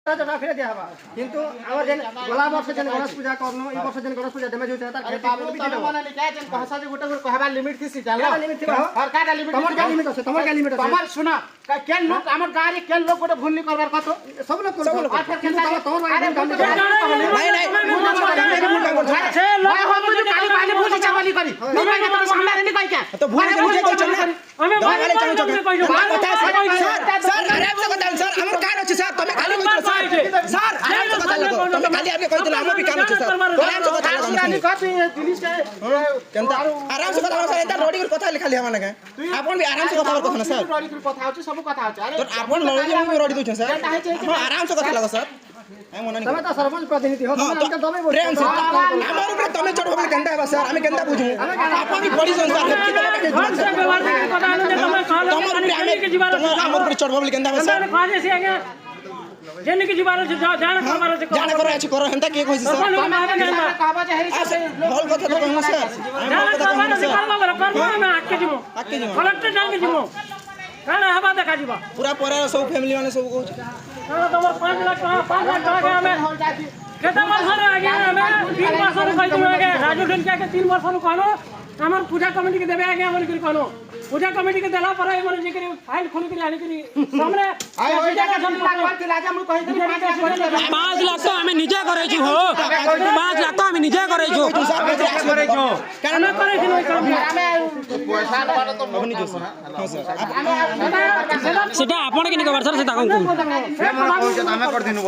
টাকা ফেলে দেওয়া হবে কিন্তু আমার যেন গলা বর্ষে যেন গণেশ পূজা করনো এই বর্ষে যেন গণেশ পূজা ড্যামেজ হইছে তার ক্ষেত্রে বাবু তুমি মনে লিখা যেন ভাষা যে গোটা করে কহবার লিমিট দিছি জানো লিমিট ছিল আর কাটা লিমিট তোমার কা লিমিট আছে তোমার কা লিমিট আছে তোমার শোনা কেন লোক আমার গাড়ি কেন লোক গোটা ভুল নি করবার কত সব লোক করছে আর ফের কেন তোমার আরে কাম নাই সে লোক হম যে কালি বালি বুঝি চাবালি করি তুমি কে তোমার সামনে নি কই কে তো ভুল বুঝে কইছো না আমি দোকানে চাও চাও কথা স্যার আরাম से কথা স্যার আমার কাজ আছে স্যার তুমি খালি কইছো স্যার আরাম से কথা লাগো তুমি খালি আপনি কইছো আমার भी काम আছে স্যার আরাম से কথা লাগো রানি কপি জিনিসটা কেনতা আরাম से কথা লাগো স্যার এটা রোডি কথা খালি হামা না আপন भी आराम से কথা বল কথা না স্যার রোডি কথা হচ্ছে সব কথা হচ্ছে আরে তো আপন লড়ি আমি রোডি দউছ স্যার आराम से কথা লাগো স্যার আমি মনে তুমি তো সরপঞ্চ প্রতিনিধি হো তুমি আমাকে দমে বল প্রেম স্যার আমার উপরে তুমি চড় হবে কেনতা হবে স্যার আমি কেনতা বুঝু আপন भी বডি স্যার কি আমার উপরে চড় হবে কেনতা হবে স্যার जेने की जीवार से जाना खबर से জানা করো আছে করো হেনতা কে কইছে স্যার কাবা যে হেই ভল কথা তো কইমু স্যার जाना खबर से करबो আমি আটকে দিব কলেক্টর জানকে দিব কানা হবা দেখা দিব पूरा परिवार सब फैमिली माने सब कहू কানা তোমার 5 লাখ টাকা আমি কেটা বছর আগে আমি 3 বছর কইতো আগে রাজু ঢেলকে 3 বছর কইলো আমার পূজা কমিটি के देबे आगे हमन करी कहलो पूजा कमिटी के देला पर हमन जे करी फाइल खोली के आनी करी सामने आइ होय जाके सब लागबार के लागे हम कहि दिली 5 लाख করে 5 लाख तो আমি নিজে করেছি হো 5 লাখ তো আমি নিজে করেছি কেন করেছি ওই কাম আমি পয়সা পারে তো আপনি जो हां सर সেটা আপনাকে নিকবার স্যার সেটা কোন আমি করে দিনু